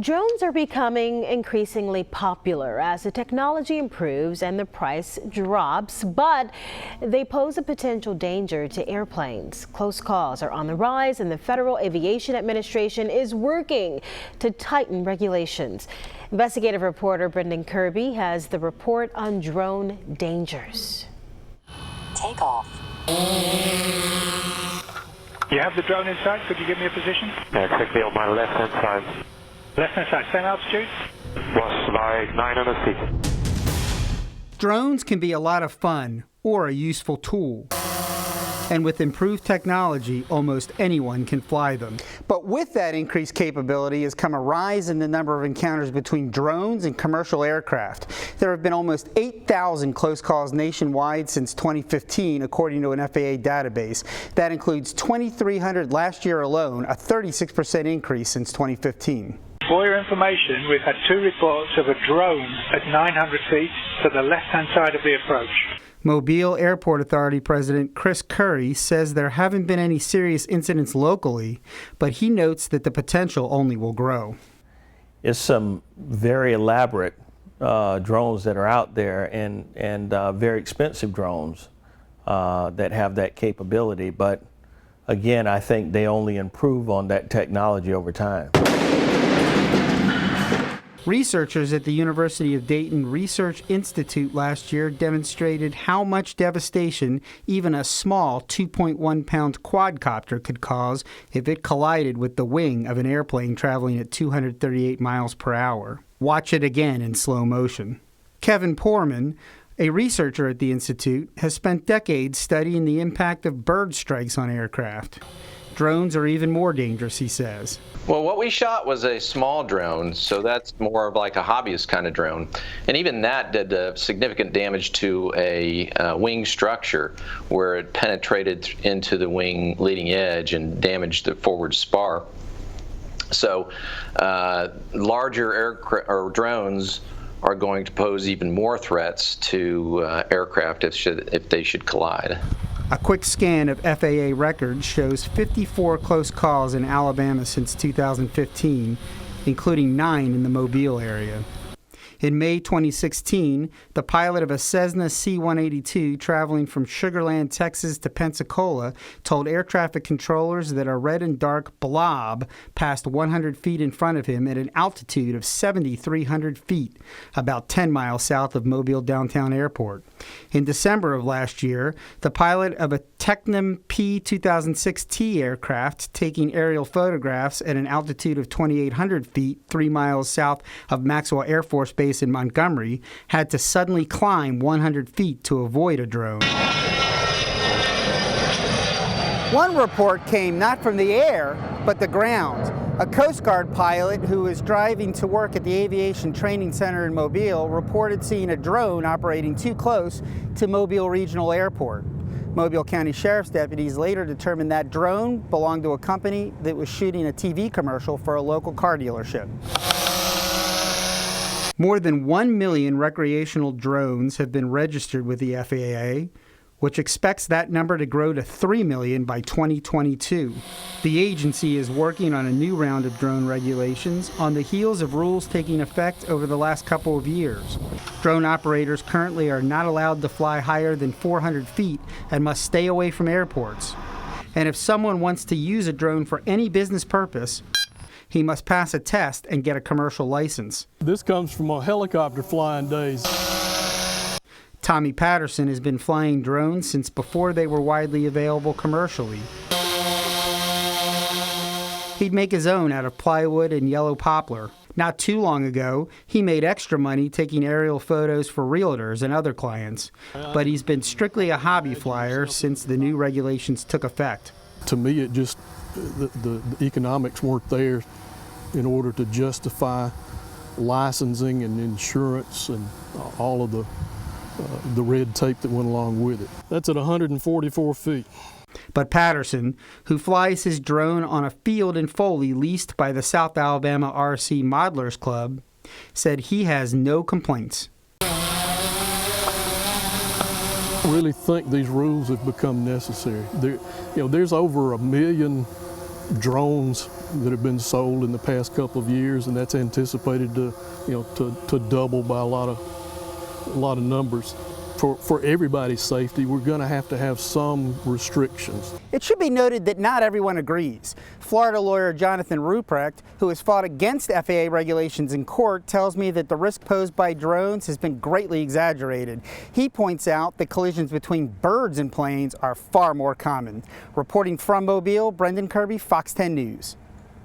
Drones are becoming increasingly popular as the technology improves and the price drops, but they pose a potential danger to airplanes. Close calls are on the rise, and the Federal Aviation Administration is working to tighten regulations. Investigative reporter Brendan Kirby has the report on drone dangers. Take off. You have the drone in sight. Could you give me a position? Yeah, exactly on my left-hand side. Left-hand side, same altitude? Was like 900 feet. Drones can be a lot of fun or a useful tool. And with improved technology, almost anyone can fly them. But with that increased capability has come a rise in the number of encounters between drones and commercial aircraft. There have been almost 8,000 close calls nationwide since 2015, according to an FAA database. That includes 2,300 last year alone, a 36% increase since 2015. For your information, we've had 2 reports of a drone at 900 feet to the left-hand side of the approach. Mobile Airport Authority President Chris Curry says there haven't been any serious incidents locally, but he notes that the potential only will grow. It's some very elaborate drones that are out there, and very expensive drones that have that capability. But again, I think they only improve on that technology over time. Researchers at the University of Dayton Research Institute last year demonstrated how much devastation even a small 2.1-pound quadcopter could cause if it collided with the wing of an airplane traveling at 238 miles per hour. Watch it again in slow motion. Kevin Poorman, a researcher at the Institute, has spent decades studying the impact of bird strikes on aircraft. Drones are even more dangerous, he says. Well, what we shot was a small drone, so that's more of like a hobbyist kind of drone. And even that did significant damage to a wing structure where it penetrated into the wing leading edge and damaged the forward spar. So larger drones are going to pose even more threats to aircraft if they should collide. A quick scan of FAA records shows 54 close calls in Alabama since 2015, including 9 in the Mobile area. In May 2016, the pilot of a Cessna C-182 traveling from Sugarland, Texas to Pensacola told air traffic controllers that a red and dark blob passed 100 feet in front of him at an altitude of 7,300 feet, about 10 miles south of Mobile Downtown Airport. In December of last year, the pilot of a Tecnam P-2006T aircraft taking aerial photographs at an altitude of 2,800 feet, 3 miles south of Maxwell Air Force Base in Montgomery, had to suddenly climb 100 feet to avoid a drone. One report came not from the air, but the ground. A Coast Guard pilot who was driving to work at the Aviation Training Center in Mobile reported seeing a drone operating too close to Mobile Regional Airport. Mobile County Sheriff's deputies later determined that drone belonged to a company that was shooting a TV commercial for a local car dealership. More than 1 million recreational drones have been registered with the FAA, which expects that number to grow to 3 million by 2022. The agency is working on a new round of drone regulations on the heels of rules taking effect over the last couple of years. Drone operators currently are not allowed to fly higher than 400 feet and must stay away from airports. And if someone wants to use a drone for any business purpose, he must pass a test and get a commercial license. This comes from our helicopter flying days. Tommy Patterson has been flying drones since before they were widely available commercially. He'd make his own out of plywood and yellow poplar. Not too long ago, he made extra money taking aerial photos for realtors and other clients. But he's been strictly a hobby flyer since the new regulations took effect. To me, it just, the economics weren't there in order to justify licensing and insurance and all of the red tape that went along with it. That's at 144 feet. But Patterson, who flies his drone on a field in Foley leased by the South Alabama RC Modelers Club, said he has no complaints. I really think these rules have become necessary. There's over 1 million drones that have been sold in the past couple of years, and that's anticipated to, to double by a lot of numbers. For everybody's safety, we're going to have some restrictions. It should be noted that not everyone agrees. Florida lawyer Jonathan Ruprecht, who has fought against FAA regulations in court, tells me that the risk posed by drones has been greatly exaggerated. He points out that collisions between birds and planes are far more common. Reporting from Mobile, Brendan Kirby, Fox 10 News.